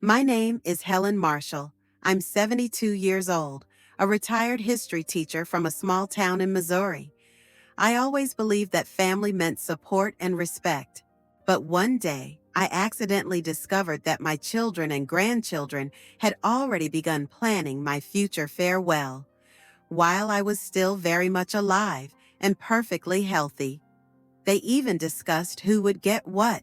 My name is Helen Marshall. I'm 72 years old, a retired history teacher from a small town in Missouri. I always believed that family meant support and respect. But one day, I accidentally discovered that my children and grandchildren had already begun planning my future farewell, while I was still very much alive and perfectly healthy. They even discussed who would get what.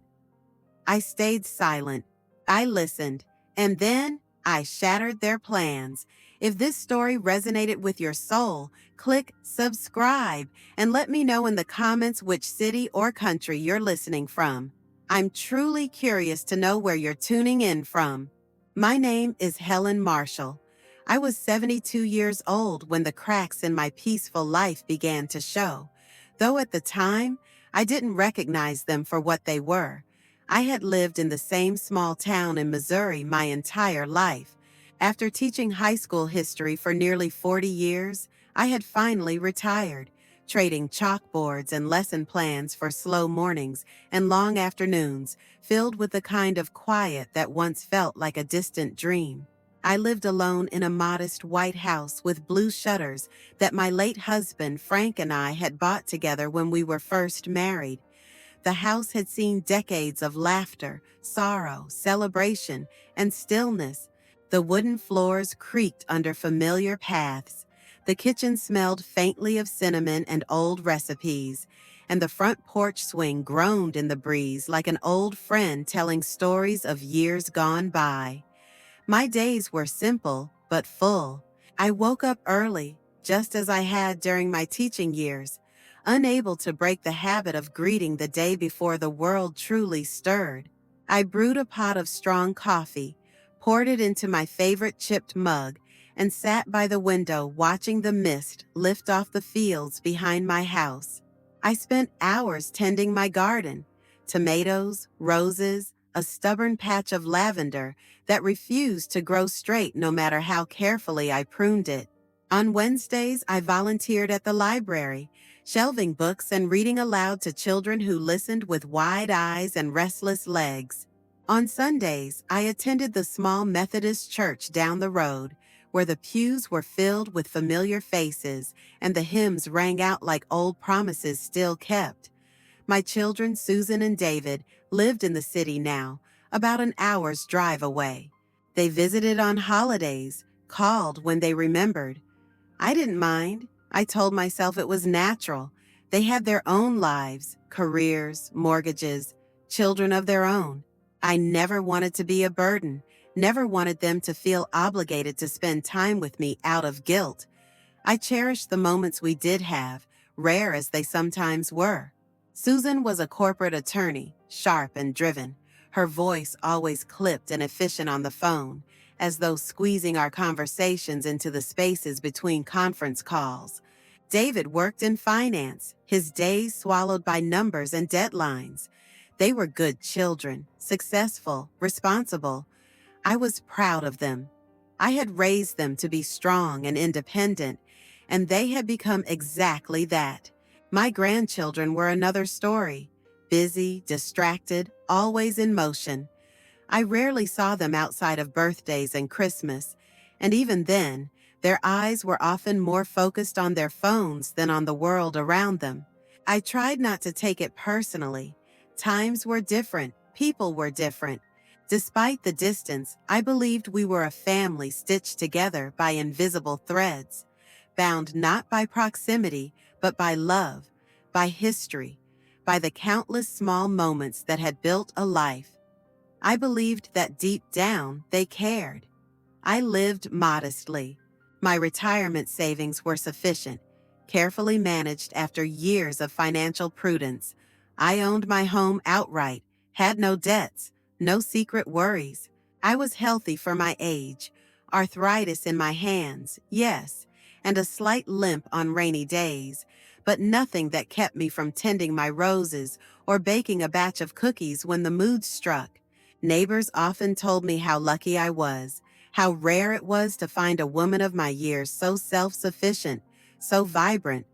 I stayed silent. I listened. And then I shattered their plans. If this story resonated with your soul, click subscribe and let me know in the comments which city or country you're listening from. I'm truly curious to know where you're tuning in from. My name is Helen Marshall. I was 72 years old when the cracks in my peaceful life began to show, though at the time, I didn't recognize them for what they were. I had lived in the same small town in Missouri my entire life. After teaching high school history for nearly 40 years, I had finally retired, trading chalkboards and lesson plans for slow mornings and long afternoons, filled with the kind of quiet that once felt like a distant dream. I lived alone in a modest white house with blue shutters that my late husband Frank and I had bought together when we were first married. The house had seen decades of laughter, sorrow, celebration, and stillness. The wooden floors creaked under familiar paths. The kitchen smelled faintly of cinnamon and old recipes, and the front porch swing groaned in the breeze like an old friend telling stories of years gone by. My days were simple but full. I woke up early, just as I had during my teaching years, unable to break the habit of greeting the day before the world truly stirred. I brewed a pot of strong coffee, poured it into my favorite chipped mug, and sat by the window watching the mist lift off the fields behind my house. I spent hours tending my garden, tomatoes, roses, a stubborn patch of lavender that refused to grow straight no matter how carefully I pruned it. On Wednesdays, I volunteered at the library, shelving books and reading aloud to children who listened with wide eyes and restless legs. On Sundays, I attended the small Methodist church down the road, where the pews were filled with familiar faces and the hymns rang out like old promises still kept. My children, Susan and David, lived in the city now, about an hour's drive away. They visited on holidays, called when they remembered. I didn't mind. I told myself it was natural. They had their own lives, careers, mortgages, children of their own. I never wanted to be a burden, never wanted them to feel obligated to spend time with me out of guilt. I cherished the moments we did have, rare as they sometimes were. Susan was a corporate attorney, sharp and driven, her voice always clipped and efficient on the phone, as though squeezing our conversations into the spaces between conference calls. David worked in finance, his days swallowed by numbers and deadlines. They were good children, successful, responsible. I was proud of them. I had raised them to be strong and independent, and they had become exactly that. My grandchildren were another story. Busy, distracted, always in motion. I rarely saw them outside of birthdays and Christmas, and even then, their eyes were often more focused on their phones than on the world around them. I tried not to take it personally. Times were different, people were different. Despite the distance, I believed we were a family stitched together by invisible threads, bound not by proximity, but by love, by history, by the countless small moments that had built a life. I believed that deep down they cared. I lived modestly. My retirement savings were sufficient, carefully managed after years of financial prudence. I owned my home outright, had no debts, no secret worries. I was healthy for my age, arthritis in my hands, yes, and a slight limp on rainy days, but nothing that kept me from tending my roses or baking a batch of cookies when the mood struck. Neighbors often told me how lucky I was, how rare it was to find a woman of my years so self-sufficient, so vibrant.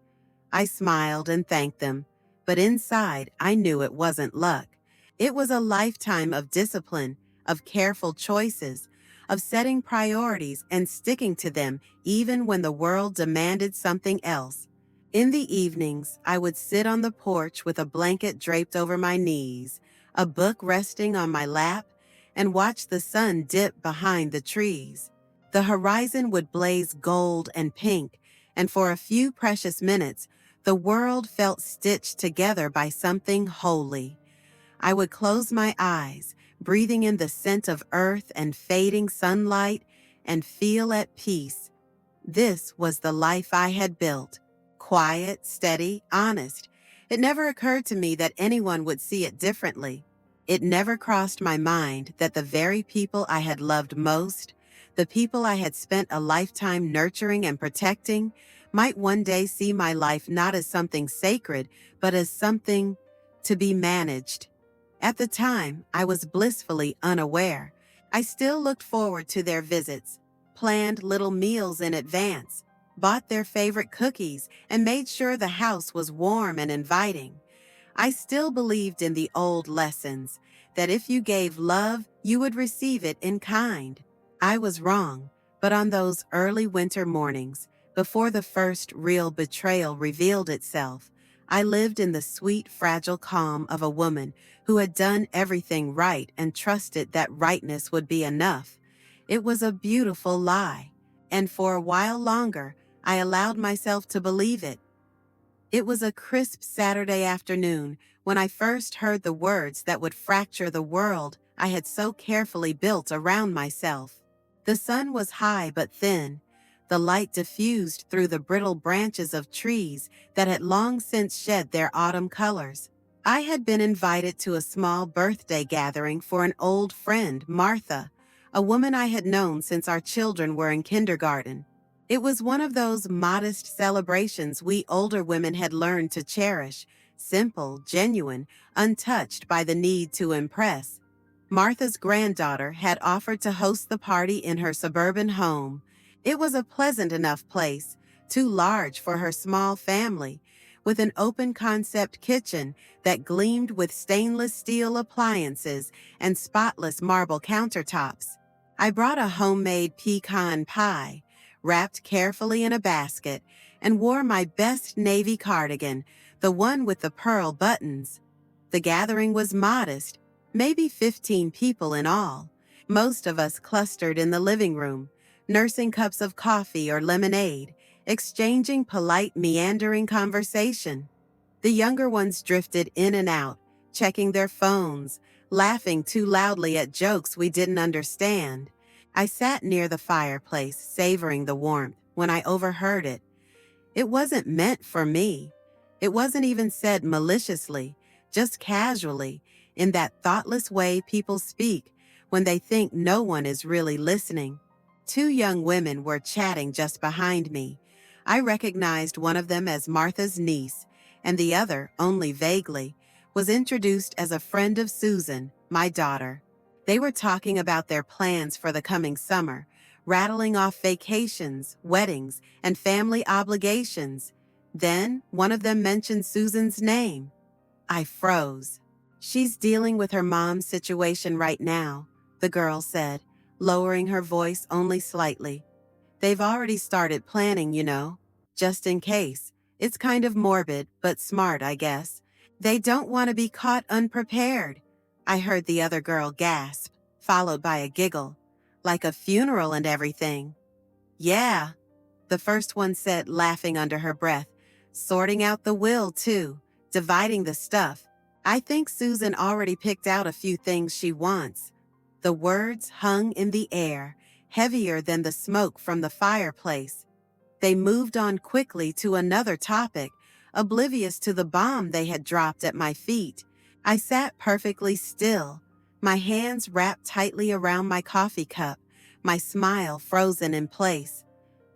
I smiled and thanked them, but inside I knew it wasn't luck. It was a lifetime of discipline, of careful choices, of setting priorities and sticking to them even when the world demanded something else. In the evenings, I would sit on the porch with a blanket draped over my knees, a book resting on my lap, and watch the sun dip behind the trees. The horizon would blaze gold and pink, and for a few precious minutes, the world felt stitched together by something holy. I would close my eyes, breathing in the scent of earth and fading sunlight, and feel at peace. This was the life I had built. Quiet, steady, honest. It never occurred to me that anyone would see it differently. It never crossed my mind that the very people I had loved most, the people I had spent a lifetime nurturing and protecting, might one day see my life not as something sacred, but as something to be managed. At the time, I was blissfully unaware. I still looked forward to their visits, planned little meals in advance, bought their favorite cookies, and made sure the house was warm and inviting. I still believed in the old lessons, that if you gave love, you would receive it in kind. I was wrong, but on those early winter mornings, before the first real betrayal revealed itself, I lived in the sweet, fragile calm of a woman who had done everything right and trusted that rightness would be enough. It was a beautiful lie, and for a while longer, I allowed myself to believe it. It was a crisp Saturday afternoon when I first heard the words that would fracture the world I had so carefully built around myself. The sun was high but thin. The light diffused through the brittle branches of trees that had long since shed their autumn colors. I had been invited to a small birthday gathering for an old friend, Martha, a woman I had known since our children were in kindergarten. It was one of those modest celebrations we older women had learned to cherish, simple, genuine, untouched by the need to impress. Martha's granddaughter had offered to host the party in her suburban home. It was a pleasant enough place, too large for her small family, with an open-concept kitchen that gleamed with stainless steel appliances and spotless marble countertops. I brought a homemade pecan pie, wrapped carefully in a basket, and wore my best navy cardigan, the one with the pearl buttons. The gathering was modest, maybe 15 people in all. Most of us clustered in the living room, nursing cups of coffee or lemonade, exchanging polite, meandering conversation. The younger ones drifted in and out, checking their phones, laughing too loudly at jokes we didn't understand. I sat near the fireplace, savoring the warmth, when I overheard it. It wasn't meant for me. It wasn't even said maliciously, just casually, in that thoughtless way people speak when they think no one is really listening. Two young women were chatting just behind me. I recognized one of them as Martha's niece, and the other, only vaguely, was introduced as a friend of Susan, my daughter. They were talking about their plans for the coming summer, rattling off vacations, weddings, and family obligations. Then, one of them mentioned Susan's name. I froze. "She's dealing with her mom's situation right now," the girl said, lowering her voice only slightly. "They've already started planning, just in case. It's kind of morbid, but smart, I guess. They don't want to be caught unprepared." I heard the other girl gasp, followed by a giggle. "Like a funeral and everything." "Yeah," the first one said, laughing under her breath. "Sorting out the will, too, dividing the stuff. I think Susan already picked out a few things she wants." The words hung in the air, heavier than the smoke from the fireplace. They moved on quickly to another topic, oblivious to the bomb they had dropped at my feet. I sat perfectly still, my hands wrapped tightly around my coffee cup, my smile frozen in place.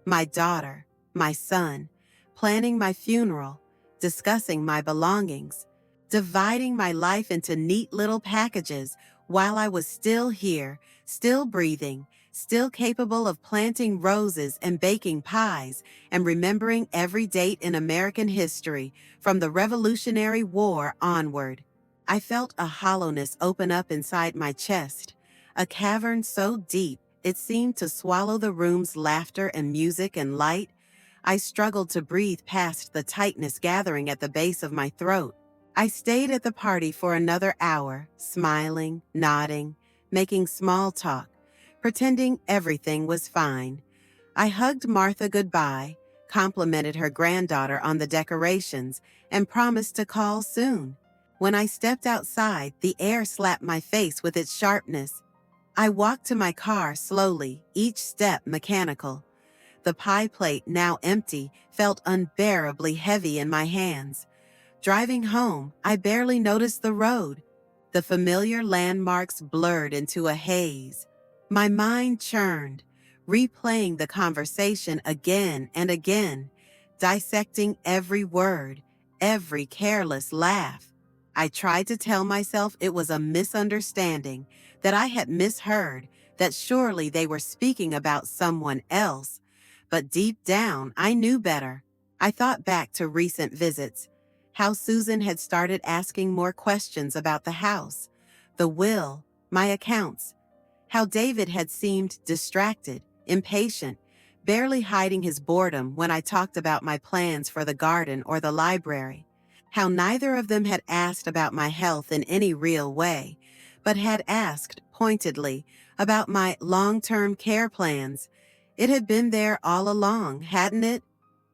My daughter, my son, planning my funeral, discussing my belongings, dividing my life into neat little packages while I was still here, still breathing, still capable of planting roses and baking pies and remembering every date in American history from the Revolutionary War onward. I felt a hollowness open up inside my chest, a cavern so deep it seemed to swallow the room's laughter and music and light. I struggled to breathe past the tightness gathering at the base of my throat. I stayed at the party for another hour, smiling, nodding, making small talk, pretending everything was fine. I hugged Martha goodbye, complimented her granddaughter on the decorations, and promised to call soon. When I stepped outside, the air slapped my face with its sharpness. I walked to my car slowly, each step mechanical. The pie plate, now empty, felt unbearably heavy in my hands. Driving home, I barely noticed the road. The familiar landmarks blurred into a haze. My mind churned, replaying the conversation again and again, dissecting every word, every careless laugh. I tried to tell myself it was a misunderstanding, that I had misheard, that surely they were speaking about someone else. But deep down, I knew better. I thought back to recent visits, how Susan had started asking more questions about the house, the will, my accounts, how David had seemed distracted, impatient, barely hiding his boredom when I talked about my plans for the garden or the library, how neither of them had asked about my health in any real way, but had asked pointedly about my long-term care plans. It had been there all along, hadn't it?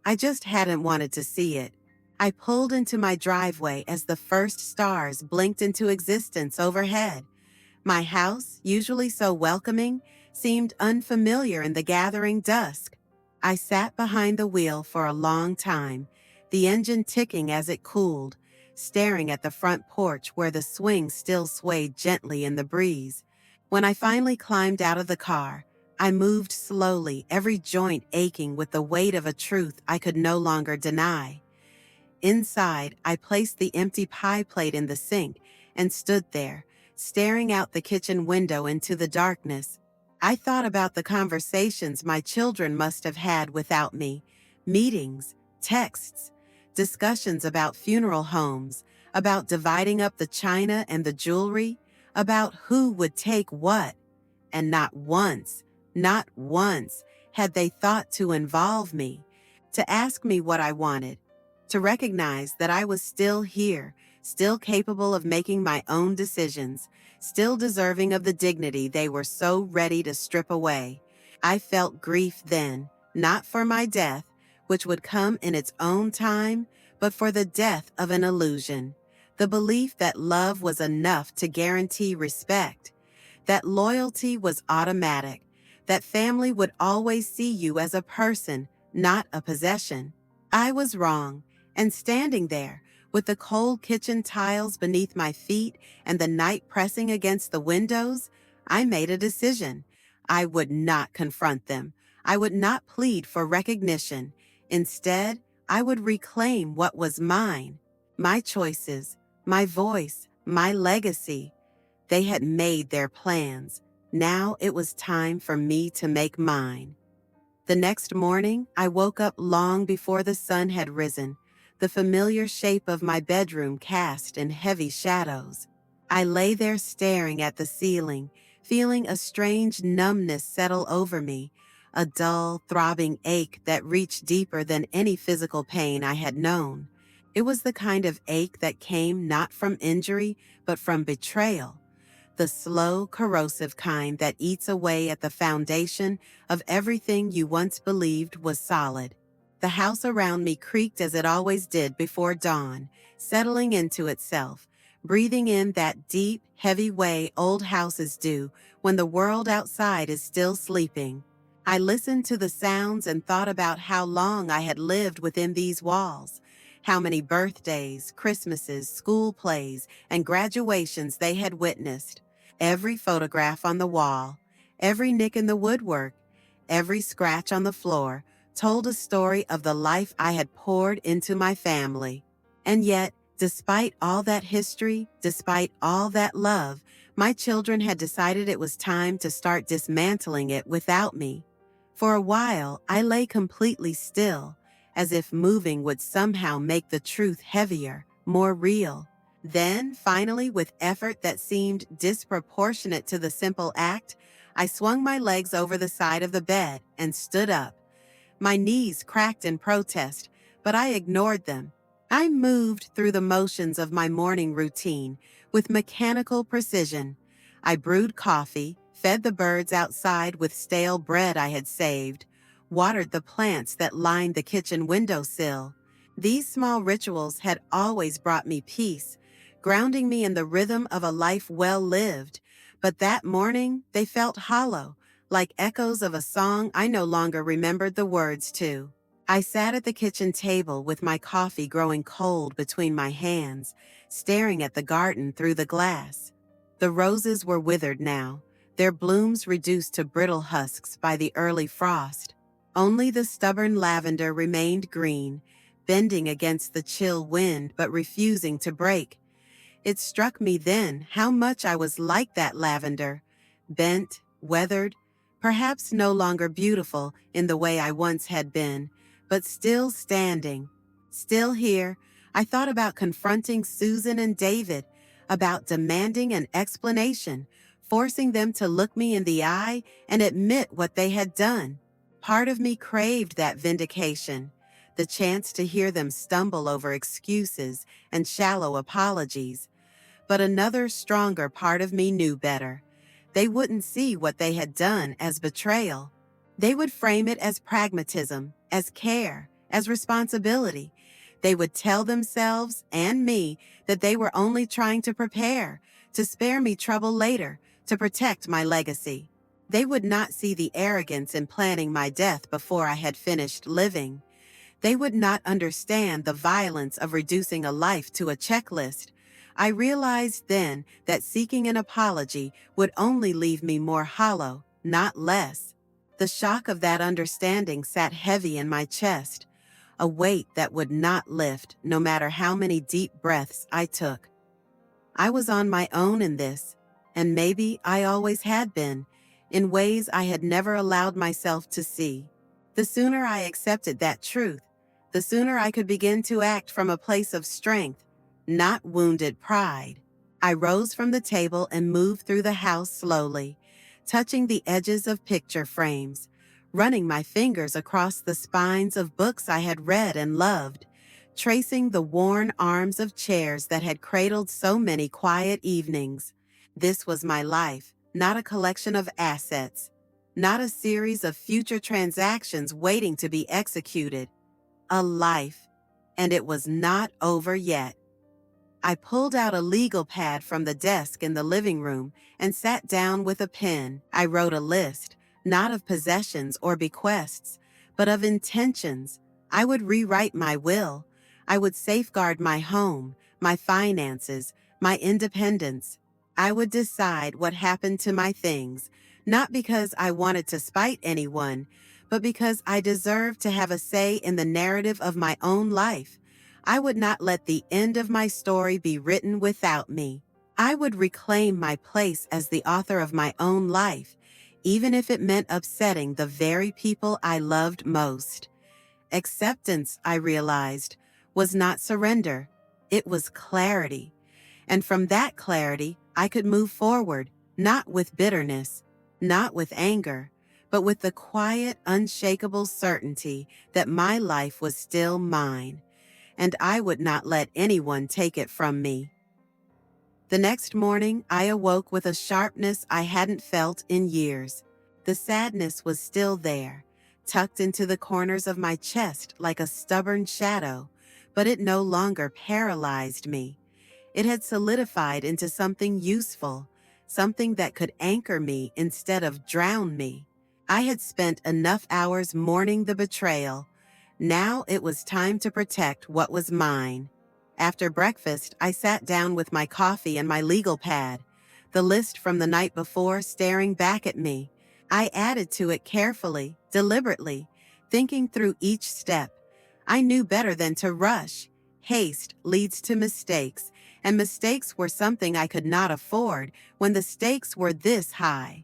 I just hadn't wanted to see it. I pulled into my driveway as the first stars blinked into existence overhead. My house, usually so welcoming, seemed unfamiliar in the gathering dusk. I sat behind the wheel for a long time, the engine ticking as it cooled, staring at the front porch where the swing still swayed gently in the breeze. When I finally climbed out of the car, I moved slowly, every joint aching with the weight of a truth I could no longer deny. Inside, I placed the empty pie plate in the sink and stood there, staring out the kitchen window into the darkness. I thought about the conversations my children must have had without me, meetings, texts, discussions about funeral homes, about dividing up the china and the jewelry, about who would take what. And not once had they thought to involve me, to ask me what I wanted, to recognize that I was still here, still capable of making my own decisions, still deserving of the dignity they were so ready to strip away. I felt grief then, not for my death, which would come in its own time, but for the death of an illusion, the belief that love was enough to guarantee respect, that loyalty was automatic, that family would always see you as a person, not a possession. I was wrong, and standing there, with the cold kitchen tiles beneath my feet and the night pressing against the windows, I made a decision. I would not confront them. I would not plead for recognition. Instead, I would reclaim what was mine, my choices, my voice, my legacy. They had made their plans. Now it was time for me to make mine. The next morning, I woke up long before the sun had risen, the familiar shape of my bedroom cast in heavy shadows. I lay there staring at the ceiling, feeling a strange numbness settle over me, a dull, throbbing ache that reached deeper than any physical pain I had known. It was the kind of ache that came not from injury, but from betrayal. The slow, corrosive kind that eats away at the foundation of everything you once believed was solid. The house around me creaked as it always did before dawn, settling into itself, breathing in that deep, heavy way old houses do when the world outside is still sleeping. I listened to the sounds and thought about how long I had lived within these walls, how many birthdays, Christmases, school plays, and graduations they had witnessed. Every photograph on the wall, every nick in the woodwork, every scratch on the floor told a story of the life I had poured into my family. And yet, despite all that history, despite all that love, my children had decided it was time to start dismantling it without me. For a while, I lay completely still, as if moving would somehow make the truth heavier, more real. Then, finally, with effort that seemed disproportionate to the simple act, I swung my legs over the side of the bed and stood up. My knees cracked in protest, but I ignored them. I moved through the motions of my morning routine with mechanical precision. I brewed coffee, fed the birds outside with stale bread I had saved, watered the plants that lined the kitchen windowsill. These small rituals had always brought me peace, grounding me in the rhythm of a life well lived. But that morning, they felt hollow, like echoes of a song I no longer remembered the words to. I sat at the kitchen table with my coffee growing cold between my hands, staring at the garden through the glass. The roses were withered now, their blooms reduced to brittle husks by the early frost. Only the stubborn lavender remained green, bending against the chill wind but refusing to break. It struck me then how much I was like that lavender, bent, weathered, perhaps no longer beautiful in the way I once had been, but still standing. Still here, I thought about confronting Susan and David, about demanding an explanation, forcing them to look me in the eye and admit what they had done. Part of me craved that vindication, the chance to hear them stumble over excuses and shallow apologies. But another stronger part of me knew better. They wouldn't see what they had done as betrayal. They would frame it as pragmatism, as care, as responsibility. They would tell themselves and me that they were only trying to prepare, to spare me trouble later, to protect my legacy. They would not see the arrogance in planning my death before I had finished living. They would not understand the violence of reducing a life to a checklist. I realized then that seeking an apology would only leave me more hollow, not less. The shock of that understanding sat heavy in my chest, a weight that would not lift no matter how many deep breaths I took. I was on my own in this, and maybe I always had been, in ways I had never allowed myself to see. The sooner I accepted that truth, the sooner I could begin to act from a place of strength, not wounded pride. I rose from the table and moved through the house slowly, touching the edges of picture frames, running my fingers across the spines of books I had read and loved, tracing the worn arms of chairs that had cradled so many quiet evenings. This was my life, not a collection of assets, not a series of future transactions waiting to be executed. A life, and it was not over yet. I pulled out a legal pad from the desk in the living room and sat down with a pen. I wrote a list, not of possessions or bequests, but of intentions. I would rewrite my will. I would safeguard my home, my finances, my independence. I would decide what happened to my things, not because I wanted to spite anyone, but because I deserved to have a say in the narrative of my own life. I would not let the end of my story be written without me. I would reclaim my place as the author of my own life, even if it meant upsetting the very people I loved most. Acceptance, I realized, was not surrender. It was clarity. And from that clarity, I could move forward, not with bitterness, not with anger, but with the quiet, unshakable certainty that my life was still mine, and I would not let anyone take it from me. The next morning, I awoke with a sharpness I hadn't felt in years. The sadness was still there, tucked into the corners of my chest like a stubborn shadow, but it no longer paralyzed me. It had solidified into something useful, something that could anchor me instead of drown me. I had spent enough hours mourning the betrayal. Now it was time to protect what was mine. After breakfast, I sat down with my coffee and my legal pad, the list from the night before staring back at me. I added to it carefully, deliberately, thinking through each step. I knew better than to rush. Haste leads to mistakes, and mistakes were something I could not afford when the stakes were this high.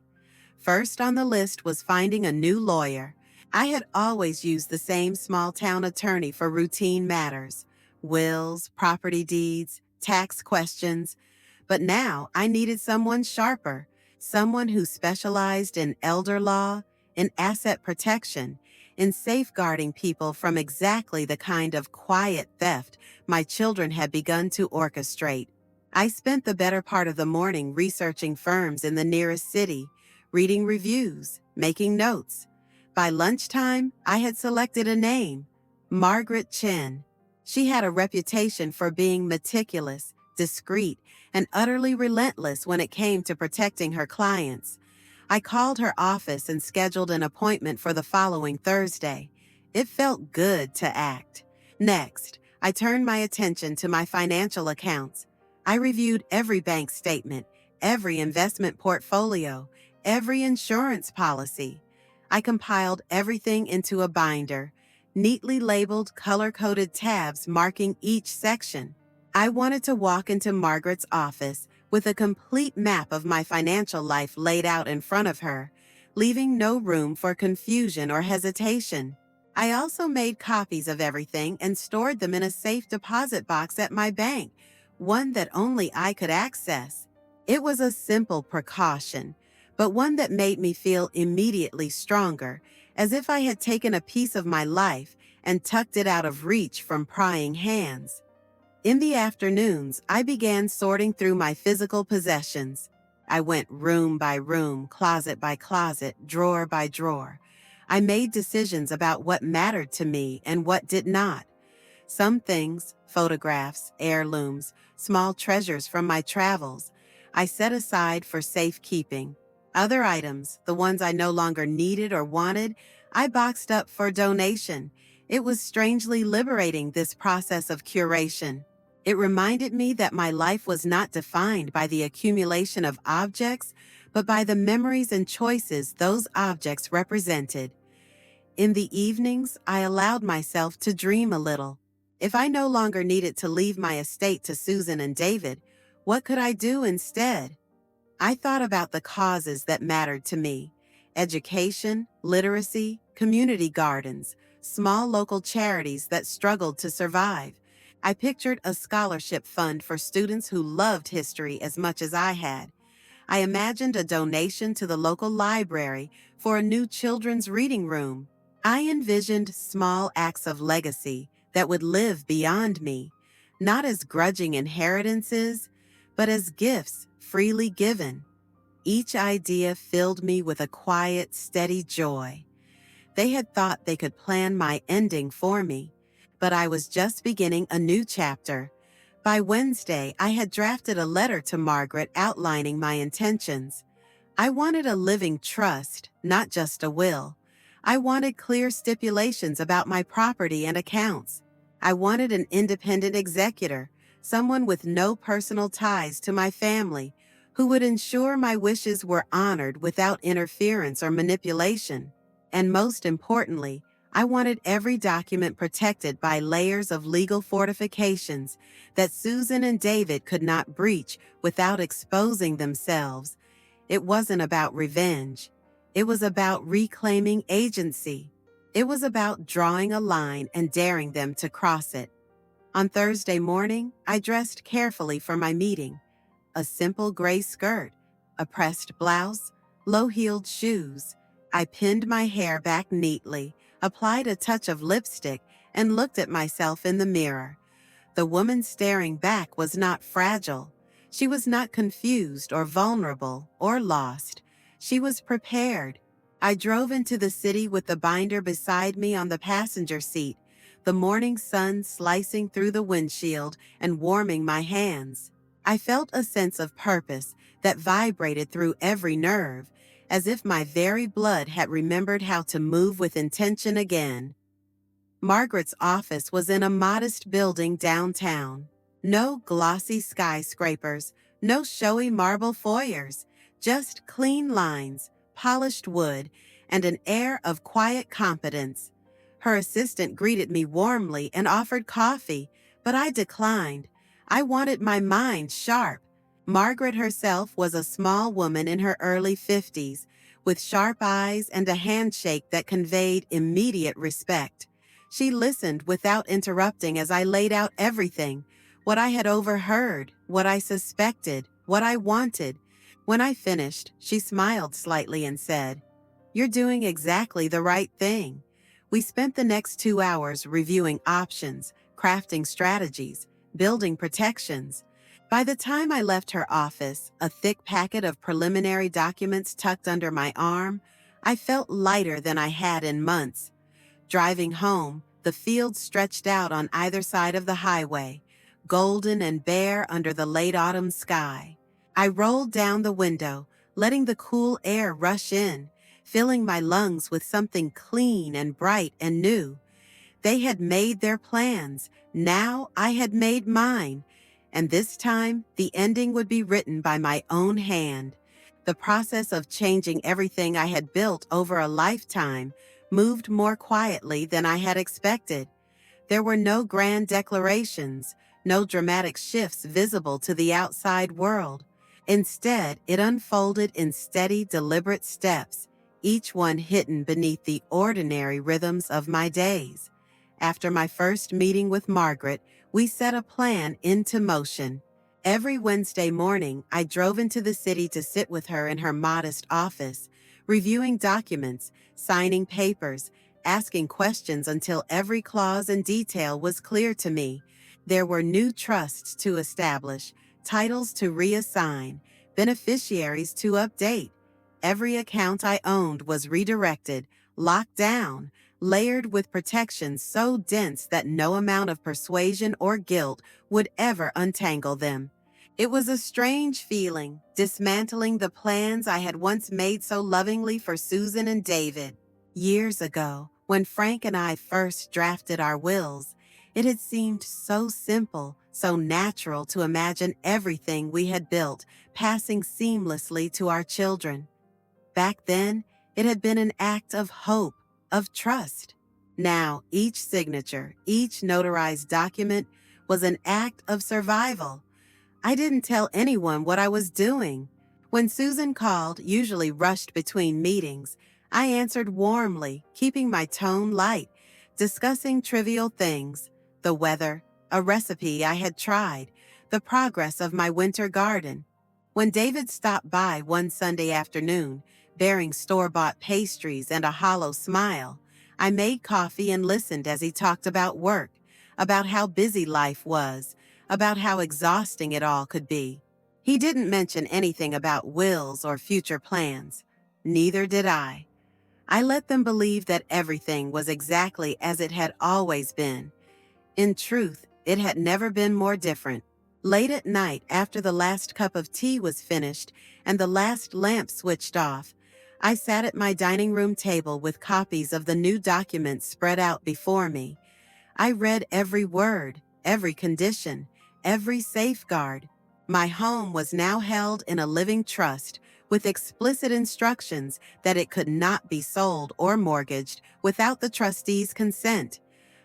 First on the list was finding a new lawyer. I had always used the same small-town attorney for routine matters: wills, property deeds, tax questions, but now I needed someone sharper, someone who specialized in elder law, in asset protection, in safeguarding people from exactly the kind of quiet theft my children had begun to orchestrate. I spent the better part of the morning researching firms in the nearest city, reading reviews, making notes. By lunchtime, I had selected a name, Margaret Chen. She had a reputation for being meticulous, discreet, and utterly relentless when it came to protecting her clients. I called her office and scheduled an appointment for the following Thursday. It felt good to act. Next, I turned my attention to my financial accounts. I reviewed every bank statement, every investment portfolio, every insurance policy. I compiled everything into a binder, neatly labeled color-coded tabs marking each section. I wanted to walk into Margaret's office with a complete map of my financial life laid out in front of her, leaving no room for confusion or hesitation. I also made copies of everything and stored them in a safe deposit box at my bank, one that only I could access. It was a simple precaution, but one that made me feel immediately stronger, as if I had taken a piece of my life and tucked it out of reach from prying hands. In the afternoons, I began sorting through my physical possessions. I went room by room, closet by closet, drawer by drawer. I made decisions about what mattered to me and what did not. Some things, photographs, heirlooms, small treasures from my travels, I set aside for safekeeping. Other items, the ones I no longer needed or wanted, I boxed up for donation. It was strangely liberating, this process of curation. It reminded me that my life was not defined by the accumulation of objects, but by the memories and choices those objects represented. In the evenings, I allowed myself to dream a little. If I no longer needed to leave my estate to Susan and David, what could I do instead? I thought about the causes that mattered to me: education, literacy, community gardens, small local charities that struggled to survive. I pictured a scholarship fund for students who loved history as much as I had. I imagined a donation to the local library for a new children's reading room. I envisioned small acts of legacy that would live beyond me, not as grudging inheritances, but as gifts freely given. Each idea filled me with a quiet, steady joy. They had thought they could plan my ending for me, but I was just beginning a new chapter. By Wednesday, I had drafted a letter to Margaret outlining my intentions. I wanted a living trust, not just a will. I wanted clear stipulations about my property and accounts. I wanted an independent executor, someone with no personal ties to my family, who would ensure my wishes were honored without interference or manipulation. And most importantly, I wanted every document protected by layers of legal fortifications that Susan and David could not breach without exposing themselves. It wasn't about revenge. It was about reclaiming agency. It was about drawing a line and daring them to cross it. On Thursday morning, I dressed carefully for my meeting. A simple gray skirt, a pressed blouse, low-heeled shoes. I pinned my hair back neatly, applied a touch of lipstick, and looked at myself in the mirror. The woman staring back was not fragile. She was not confused or vulnerable or lost. She was prepared. I drove into the city with the binder beside me on the passenger seat, the morning sun slicing through the windshield and warming my hands. I felt a sense of purpose that vibrated through every nerve, as if my very blood had remembered how to move with intention again. Margaret's office was in a modest building downtown. No glossy skyscrapers, no showy marble foyers, just clean lines, polished wood, and an air of quiet competence. Her assistant greeted me warmly and offered coffee, but I declined. I wanted my mind sharp. Margaret herself was a small woman in her early 50s, with sharp eyes and a handshake that conveyed immediate respect. She listened without interrupting as I laid out everything, what I had overheard, what I suspected, what I wanted. When I finished, she smiled slightly and said, "You're doing exactly the right thing." We spent the next 2 hours reviewing options, crafting strategies, building protections. By the time I left her office, a thick packet of preliminary documents tucked under my arm, I felt lighter than I had in months. Driving home, the fields stretched out on either side of the highway, golden and bare under the late autumn sky. I rolled down the window, letting the cool air rush in, filling my lungs with something clean and bright and new. They had made their plans. Now I had made mine. And this time, the ending would be written by my own hand. The process of changing everything I had built over a lifetime moved more quietly than I had expected. There were no grand declarations, no dramatic shifts visible to the outside world. Instead, it unfolded in steady, deliberate steps, each one hidden beneath the ordinary rhythms of my days. After my first meeting with Margaret, we set a plan into motion. Every Wednesday morning, I drove into the city to sit with her in her modest office, reviewing documents, signing papers, asking questions until every clause and detail was clear to me. There were new trusts to establish, titles to reassign, beneficiaries to update. Every account I owned was redirected, locked down, layered with protections so dense that no amount of persuasion or guilt would ever untangle them. It was a strange feeling, dismantling the plans I had once made so lovingly for Susan and David. Years ago, when Frank and I first drafted our wills, it had seemed so simple, so natural to imagine everything we had built passing seamlessly to our children. Back then, it had been an act of hope, of trust. Now, each signature, each notarized document was an act of survival. I didn't tell anyone what I was doing. When Susan called, usually rushed between meetings, I answered warmly, keeping my tone light, discussing trivial things, the weather, a recipe I had tried, the progress of my winter garden. When David stopped by one Sunday afternoon, bearing store-bought pastries and a hollow smile, I made coffee and listened as he talked about work, about how busy life was, about how exhausting it all could be. He didn't mention anything about wills or future plans. Neither did I. I let them believe that everything was exactly as it had always been. In truth, it had never been more different. Late at night, after the last cup of tea was finished and the last lamp switched off, I sat at my dining room table with copies of the new documents spread out before me. I read every word, every condition, every safeguard. My home was now held in a living trust with explicit instructions that it could not be sold or mortgaged without the trustee's consent.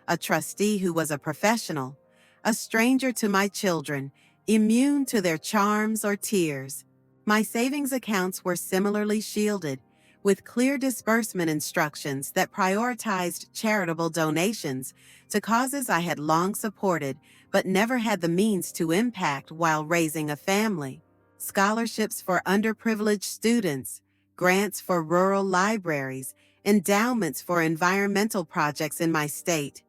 A trustee who was a professional, a stranger to my children, immune to their charms or tears. My savings accounts were similarly shielded, with clear disbursement instructions that prioritized charitable donations to causes I had long supported but never had the means to impact while raising a family. Scholarships for underprivileged students, grants for rural libraries, endowments for environmental projects in my state.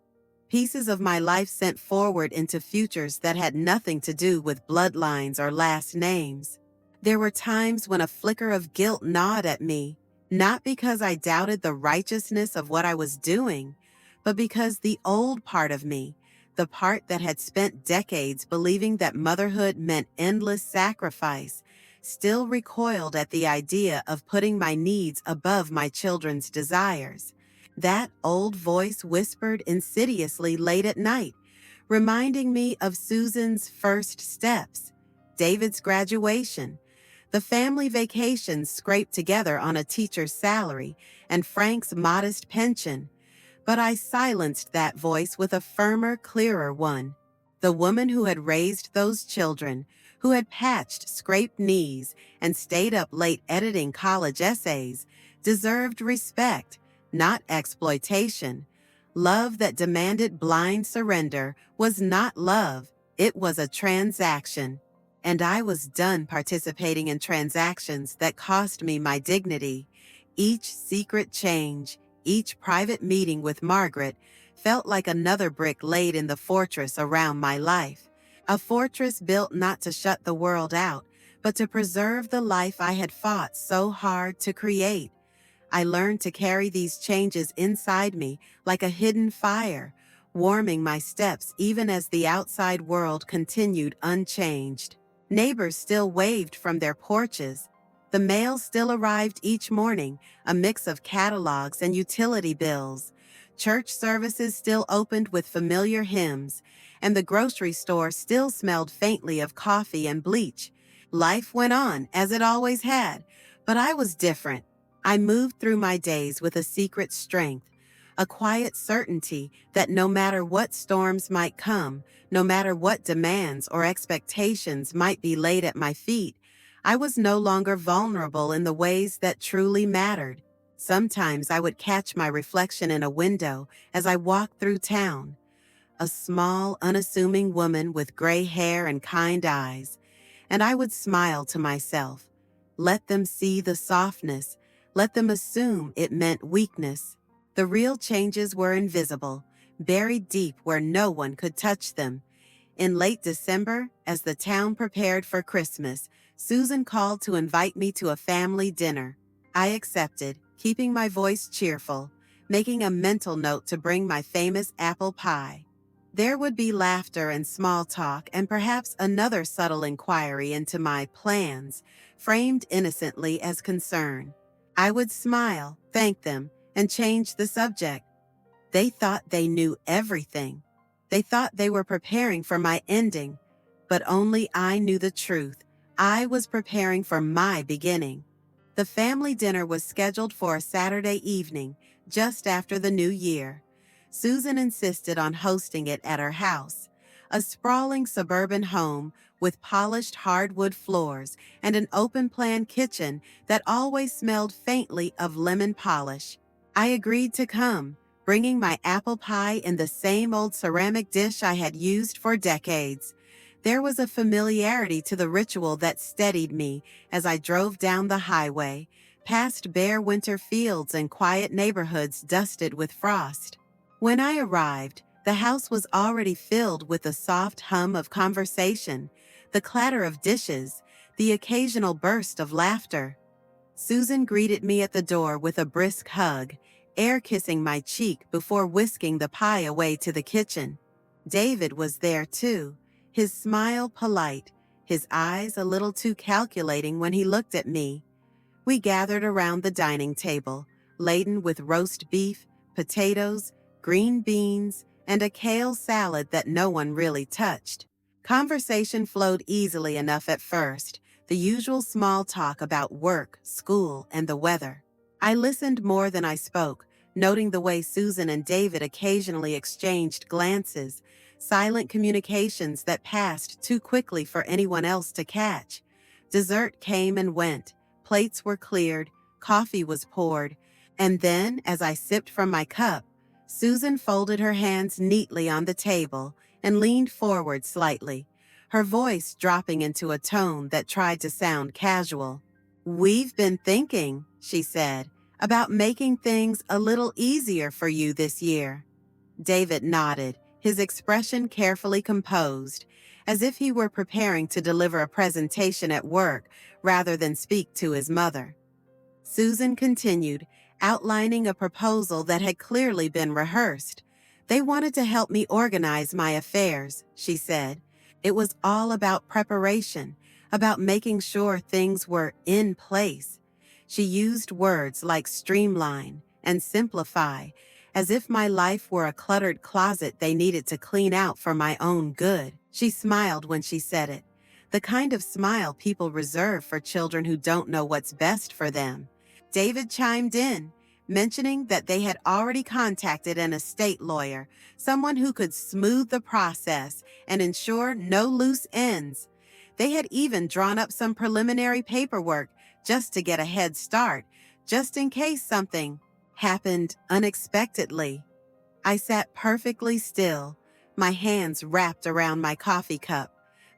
Pieces of my life sent forward into futures that had nothing to do with bloodlines or last names. There were times when a flicker of guilt gnawed at me, not because I doubted the righteousness of what I was doing, but because the old part of me, the part that had spent decades believing that motherhood meant endless sacrifice, still recoiled at the idea of putting my needs above my children's desires. That old voice whispered insidiously late at night, reminding me of Susan's first steps, David's graduation, the family vacations scraped together on a teacher's salary, and Frank's modest pension. But I silenced that voice with a firmer, clearer one. The woman who had raised those children, who had patched scraped knees and stayed up late editing college essays, deserved respect, not exploitation. Love that demanded blind surrender was not love. It was a transaction, and I was done participating in transactions that cost me my dignity. Each secret change, each private meeting with Margaret felt like another brick laid in the fortress around my life. A fortress built not to shut the world out, but to preserve the life I had fought so hard to create. I learned to carry these changes inside me like a hidden fire, warming my steps even as the outside world continued unchanged. Neighbors still waved from their porches. The mail still arrived each morning, a mix of catalogs and utility bills. Church services still opened with familiar hymns, and the grocery store still smelled faintly of coffee and bleach. Life went on as it always had, but I was different. I moved through my days with a secret strength, a quiet certainty that no matter what storms might come, no matter what demands or expectations might be laid at my feet, I was no longer vulnerable in the ways that truly mattered. Sometimes I would catch my reflection in a window as I walked through town, a small, unassuming woman with gray hair and kind eyes, and I would smile to myself. Let them see the softness. Let them assume it meant weakness. The real changes were invisible, buried deep where no one could touch them. In late December, as the town prepared for Christmas, Susan called to invite me to a family dinner. I accepted, keeping my voice cheerful, making a mental note to bring my famous apple pie. There would be laughter and small talk and perhaps another subtle inquiry into my plans, framed innocently as concern. I would smile, thank them, and change the subject. They thought they knew everything. They thought they were preparing for my ending, but only I knew the truth. I was preparing for my beginning. The family dinner was scheduled for a Saturday evening, just after the new year. Susan insisted on hosting it at her house, a sprawling suburban home with polished hardwood floors and an open-plan kitchen that always smelled faintly of lemon polish. I agreed to come, bringing my apple pie in the same old ceramic dish I had used for decades. There was a familiarity to the ritual that steadied me as I drove down the highway, past bare winter fields and quiet neighborhoods dusted with frost. When I arrived, the house was already filled with the soft hum of conversation, the clatter of dishes, the occasional burst of laughter. Susan greeted me at the door with a brisk hug, air kissing my cheek before whisking the pie away to the kitchen. David was there too, his smile polite, his eyes a little too calculating when he looked at me. We gathered around the dining table, laden with roast beef, potatoes, green beans, and a kale salad that no one really touched. Conversation flowed easily enough at first, the usual small talk about work, school, and the weather. I listened more than I spoke, noting the way Susan and David occasionally exchanged glances, silent communications that passed too quickly for anyone else to catch. Dessert came and went, plates were cleared, coffee was poured, and then, as I sipped from my cup, Susan folded her hands neatly on the table and leaned forward slightly, her voice dropping into a tone that tried to sound casual. "We've been thinking," she said, "about making things a little easier for you this year." David nodded, his expression carefully composed, as if he were preparing to deliver a presentation at work rather than speak to his mother. Susan continued, outlining a proposal that had clearly been rehearsed. "They wanted to help me organize my affairs," she said. "It was all about preparation, about making sure things were in place." She used words like streamline and simplify, as if my life were a cluttered closet they needed to clean out for my own good. She smiled when she said it, the kind of smile people reserve for children who don't know what's best for them. David chimed in, mentioning that they had already contacted an estate lawyer, someone who could smooth the process and ensure no loose ends. They had even drawn up some preliminary paperwork just to get a head start, just in case something happened unexpectedly. I sat perfectly still, my hands wrapped around my coffee cup,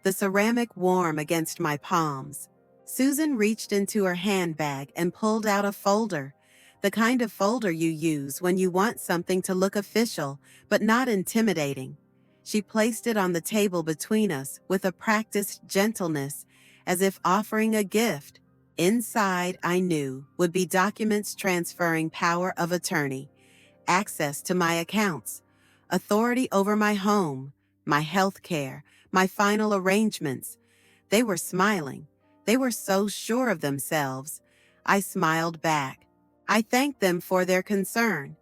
the ceramic warm against my palms. Susan reached into her handbag and pulled out a folder, the kind of folder you use when you want something to look official but not intimidating. She placed it on the table between us with a practiced gentleness, as if offering a gift. Inside, I knew, would be documents transferring power of attorney, access to my accounts, authority over my home, my health care, my final arrangements. They were smiling. They were so sure of themselves. I smiled back. I thanked them for their concern.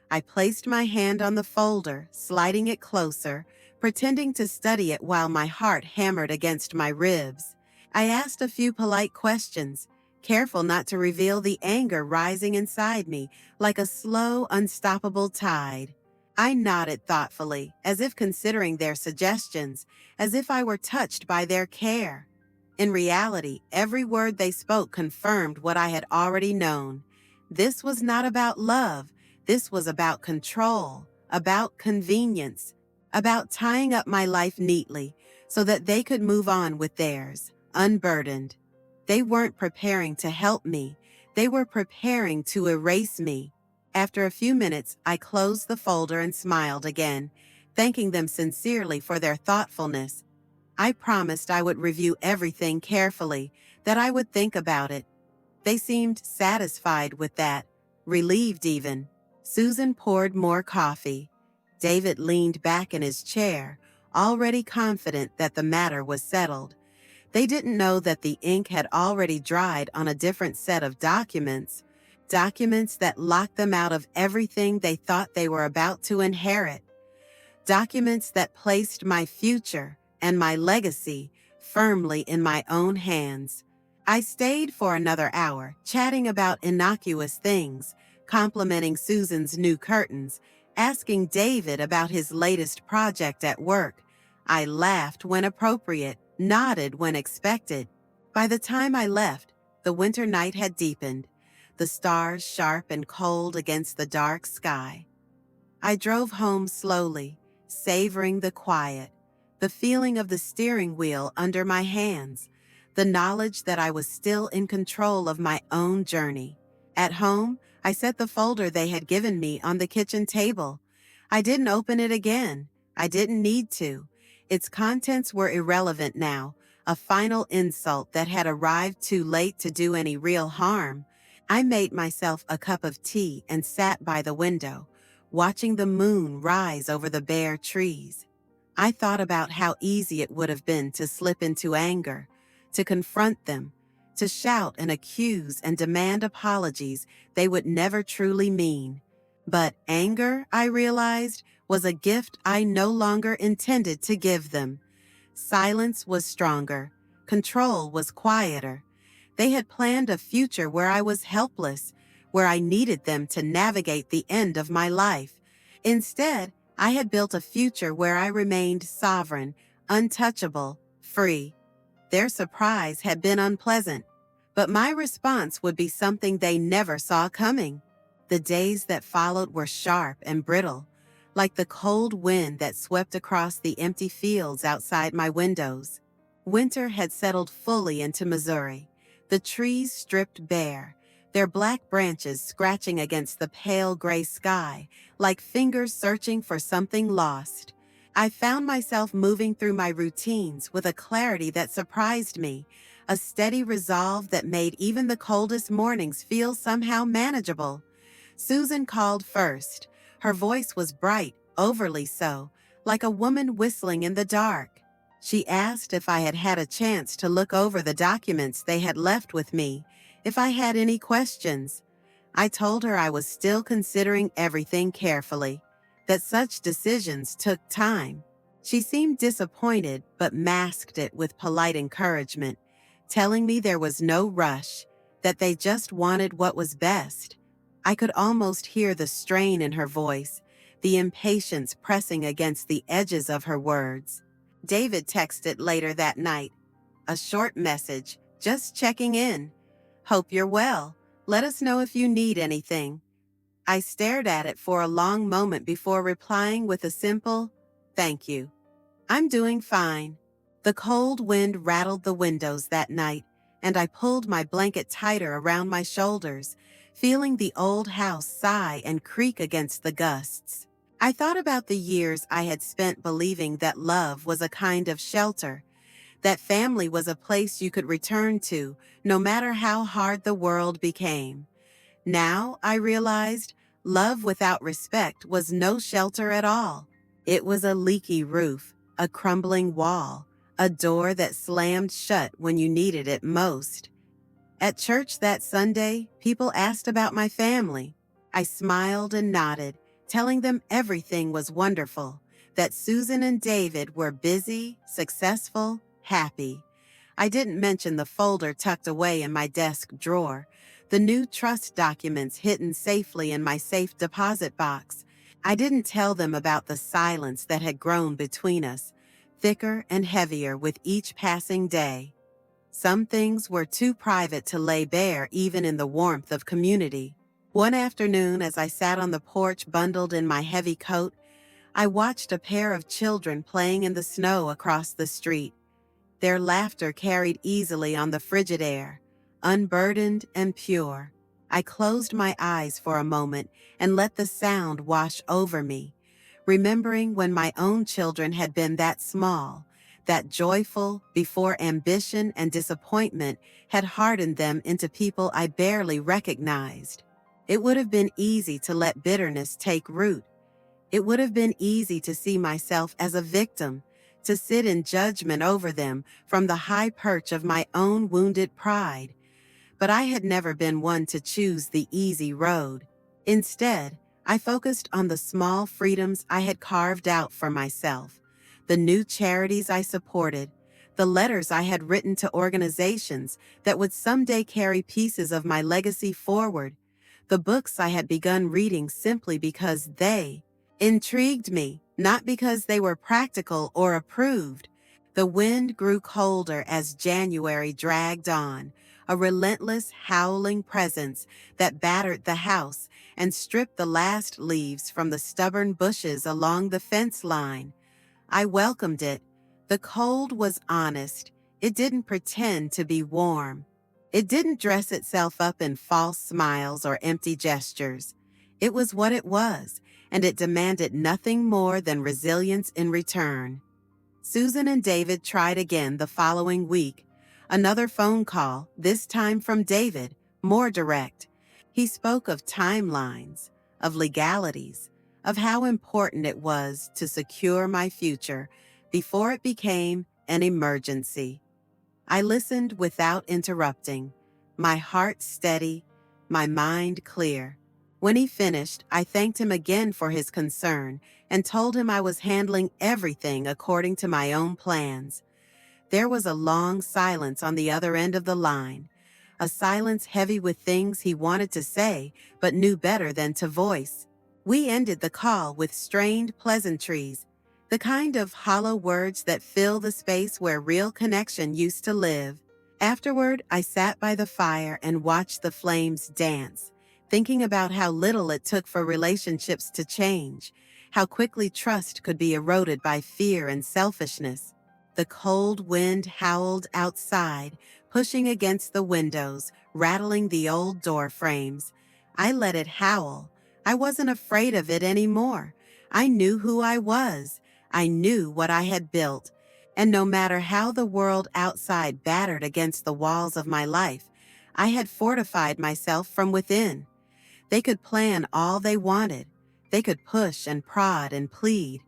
I placed my hand on the folder, sliding it closer, pretending to study it while my heart hammered against my ribs. I asked a few polite questions, careful not to reveal the anger rising inside me like a slow, unstoppable tide. I nodded thoughtfully, as if considering their suggestions, as if I were touched by their care. In reality, every word they spoke confirmed what I had already known. This was not about love. This was about control, about convenience, about tying up my life neatly so that they could move on with theirs, unburdened. They weren't preparing to help me. They were preparing to erase me. After a few minutes, I closed the folder and smiled again, thanking them sincerely for their thoughtfulness. I promised I would review everything carefully, that I would think about it. They seemed satisfied with that, relieved even. Susan poured more coffee. David leaned back in his chair, already confident that the matter was settled. They didn't know that the ink had already dried on a different set of documents, documents that locked them out of everything they thought they were about to inherit, documents that placed my future and my legacy firmly in my own hands. I stayed for another hour, chatting about innocuous things, complimenting Susan's new curtains, asking David about his latest project at work. I laughed when appropriate, nodded when expected. By the time I left, the winter night had deepened, the stars sharp and cold against the dark sky. I drove home slowly, savoring the quiet, the feeling of the steering wheel under my hands, the knowledge that I was still in control of my own journey. At home, I set the folder they had given me on the kitchen table. I didn't open it again. I didn't need to. Its contents were irrelevant now, a final insult that had arrived too late to do any real harm. I made myself a cup of tea and sat by the window, watching the moon rise over the bare trees. I thought about how easy it would have been to slip into anger, to confront them, to shout and accuse and demand apologies they would never truly mean. But anger, I realized, was a gift I no longer intended to give them. Silence was stronger. Control was quieter. They had planned a future where I was helpless, where I needed them to navigate the end of my life. Instead, I had built a future where I remained sovereign, untouchable, free. Their surprise had been unpleasant, but my response would be something they never saw coming. The days that followed were sharp and brittle, like the cold wind that swept across the empty fields outside my windows. Winter had settled fully into Missouri, the trees stripped bare, their black branches scratching against the pale gray sky, like fingers searching for something lost. I found myself moving through my routines with a clarity that surprised me, a steady resolve that made even the coldest mornings feel somehow manageable. Susan called first. Her voice was bright, overly so, like a woman whistling in the dark. She asked if I had had a chance to look over the documents they had left with me, if I had any questions. I told her I was still considering everything carefully, that such decisions took time. She seemed disappointed but masked it with polite encouragement, telling me there was no rush, that they just wanted what was best. I could almost hear the strain in her voice, the impatience pressing against the edges of her words. David texted later that night. A short message, just checking in. Hope you're well. Let us know if you need anything. I stared at it for a long moment before replying with a simple, thank you. I'm doing fine. The cold wind rattled the windows that night, and I pulled my blanket tighter around my shoulders, feeling the old house sigh and creak against the gusts. I thought about the years I had spent believing that love was a kind of shelter, that family was a place you could return to, no matter how hard the world became. Now I realized love without respect was no shelter at all. It was a leaky roof, a crumbling wall, a door that slammed shut when you needed it most. At church that Sunday, people asked about my family. I smiled and nodded, telling them everything was wonderful, that Susan and David were busy, successful, happy. I didn't mention the folder tucked away in my desk drawer, the new trust documents hidden safely in my safe deposit box. I didn't tell them about the silence that had grown between us, thicker and heavier with each passing day. Some things were too private to lay bare even in the warmth of community. One afternoon, as I sat on the porch bundled in my heavy coat, I watched a pair of children playing in the snow across the street. Their laughter carried easily on the frigid air, unburdened and pure. I closed my eyes for a moment and let the sound wash over me, remembering when my own children had been that small, that joyful, before ambition and disappointment had hardened them into people I barely recognized. It would have been easy to let bitterness take root. It would have been easy to see myself as a victim, to sit in judgment over them from the high perch of my own wounded pride. But I had never been one to choose the easy road. Instead, I focused on the small freedoms I had carved out for myself, the new charities I supported, the letters I had written to organizations that would someday carry pieces of my legacy forward, the books I had begun reading simply because they intrigued me, not because they were practical or approved. The wind grew colder as January dragged on, a relentless, howling presence that battered the house and stripped the last leaves from the stubborn bushes along the fence line. I welcomed it. The cold was honest. It didn't pretend to be warm. It didn't dress itself up in false smiles or empty gestures. It was what it was, and it demanded nothing more than resilience in return. Susan and David tried again the following week. Another phone call, this time from David, more direct. He spoke of timelines, of legalities, of how important it was to secure my future before it became an emergency. I listened without interrupting, my heart steady, my mind clear. When he finished, I thanked him again for his concern and told him I was handling everything according to my own plans. There was a long silence on the other end of the line, a silence heavy with things he wanted to say but knew better than to voice. We ended the call with strained pleasantries, the kind of hollow words that fill the space where real connection used to live. Afterward, I sat by the fire and watched the flames dance, thinking about how little it took for relationships to change, how quickly trust could be eroded by fear and selfishness. The cold wind howled outside, pushing against the windows, rattling the old door frames. I let it howl. I wasn't afraid of it anymore. I knew who I was. I knew what I had built. And no matter how the world outside battered against the walls of my life, I had fortified myself from within. They could plan all they wanted. They could push and prod and plead.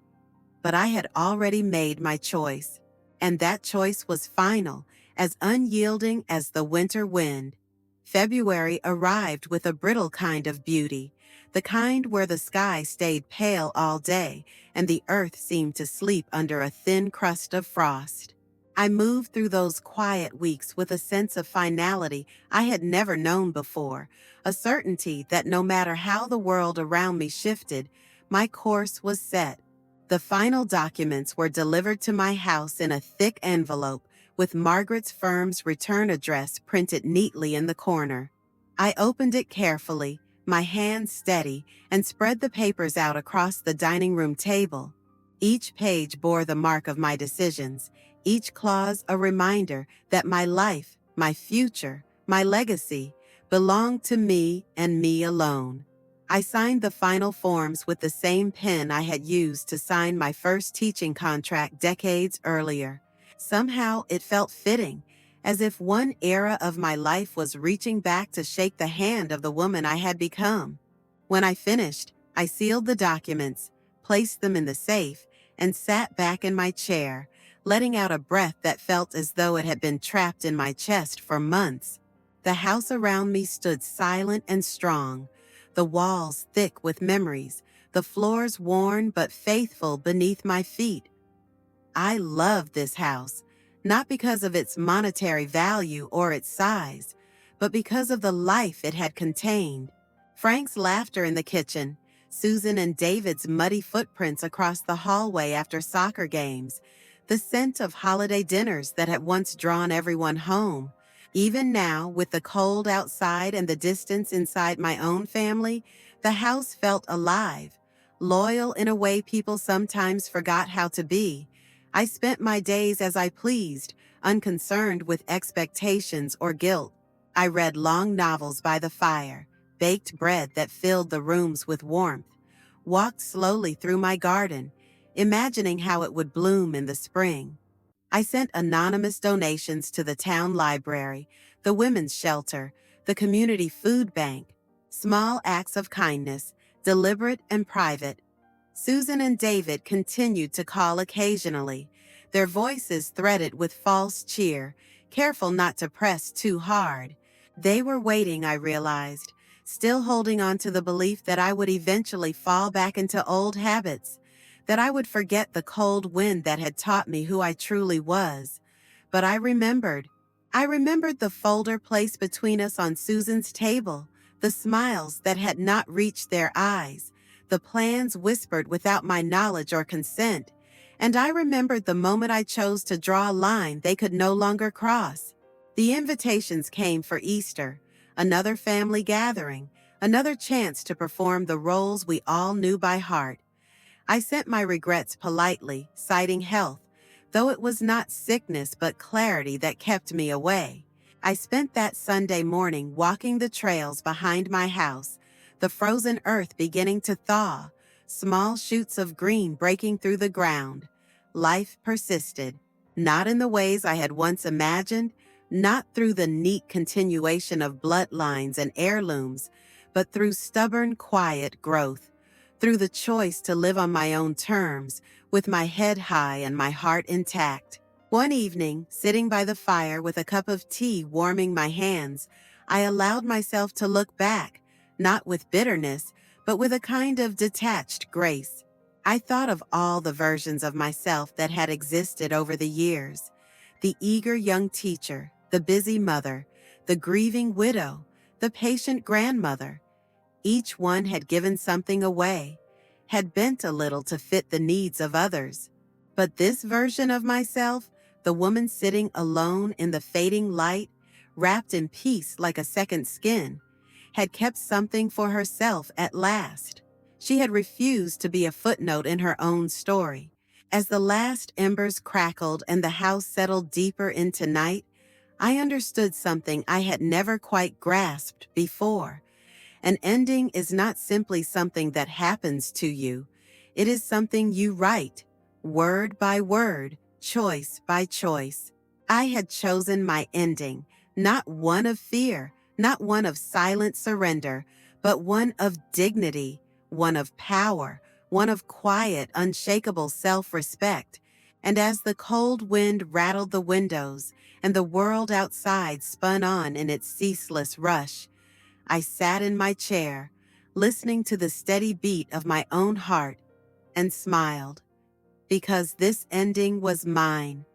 But I had already made my choice. And that choice was final, as unyielding as the winter wind. February arrived with a brittle kind of beauty, the kind where the sky stayed pale all day and the earth seemed to sleep under a thin crust of frost. I moved through those quiet weeks with a sense of finality I had never known before, a certainty that no matter how the world around me shifted, my course was set. The final documents were delivered to my house in a thick envelope with Margaret's firm's return address printed neatly in the corner. I opened it carefully, my hand steady, and spread the papers out across the dining room table. Each page bore the mark of my decisions, each clause a reminder that my life, my future, my legacy belonged to me and me alone. I signed the final forms with the same pen I had used to sign my first teaching contract decades earlier. Somehow it felt fitting, as if one era of my life was reaching back to shake the hand of the woman I had become. When I finished, I sealed the documents, placed them in the safe, and sat back in my chair, letting out a breath that felt as though it had been trapped in my chest for months. The house around me stood silent and strong, the walls thick with memories, the floors worn but faithful beneath my feet. I loved this house, not because of its monetary value or its size, but because of the life it had contained. Frank's laughter in the kitchen, Susan and David's muddy footprints across the hallway after soccer games, the scent of holiday dinners that had once drawn everyone home. Even now, with the cold outside and the distance inside my own family, the house felt alive, loyal in a way people sometimes forgot how to be. I spent my days as I pleased, unconcerned with expectations or guilt. I read long novels by the fire, baked bread that filled the rooms with warmth, walked slowly through my garden, imagining how it would bloom in the spring. I sent anonymous donations to the town library, the women's shelter, the community food bank, small acts of kindness, deliberate and private. Susan and David continued to call occasionally, their voices threaded with false cheer, careful not to press too hard. They were waiting, I realized, still holding on to the belief that I would eventually fall back into old habits, that I would forget the cold wind that had taught me who I truly was. But I remembered. I remembered the folder placed between us on Susan's table, the smiles that had not reached their eyes, the plans whispered without my knowledge or consent, and I remembered the moment I chose to draw a line they could no longer cross. The invitations came for Easter, another family gathering, another chance to perform the roles we all knew by heart. I sent my regrets politely, citing health, though it was not sickness but clarity that kept me away. I spent that Sunday morning walking the trails behind my house, the frozen earth beginning to thaw, small shoots of green breaking through the ground. Life persisted, not in the ways I had once imagined, not through the neat continuation of bloodlines and heirlooms, but through stubborn, quiet growth, through the choice to live on my own terms, with my head high and my heart intact. One evening, sitting by the fire with a cup of tea warming my hands, I allowed myself to look back, not with bitterness, but with a kind of detached grace. I thought of all the versions of myself that had existed over the years. The eager young teacher, the busy mother, the grieving widow, the patient grandmother. Each one had given something away, had bent a little to fit the needs of others. But this version of myself, the woman sitting alone in the fading light, wrapped in peace like a second skin, had kept something for herself at last. She had refused to be a footnote in her own story. As the last embers crackled and the house settled deeper into night, I understood something I had never quite grasped before. An ending is not simply something that happens to you. It is something you write, word by word, choice by choice. I had chosen my ending, not one of fear, not one of silent surrender, but one of dignity, one of power, one of quiet, unshakable self-respect. And as the cold wind rattled the windows and the world outside spun on in its ceaseless rush, I sat in my chair, listening to the steady beat of my own heart, and smiled, because this ending was mine.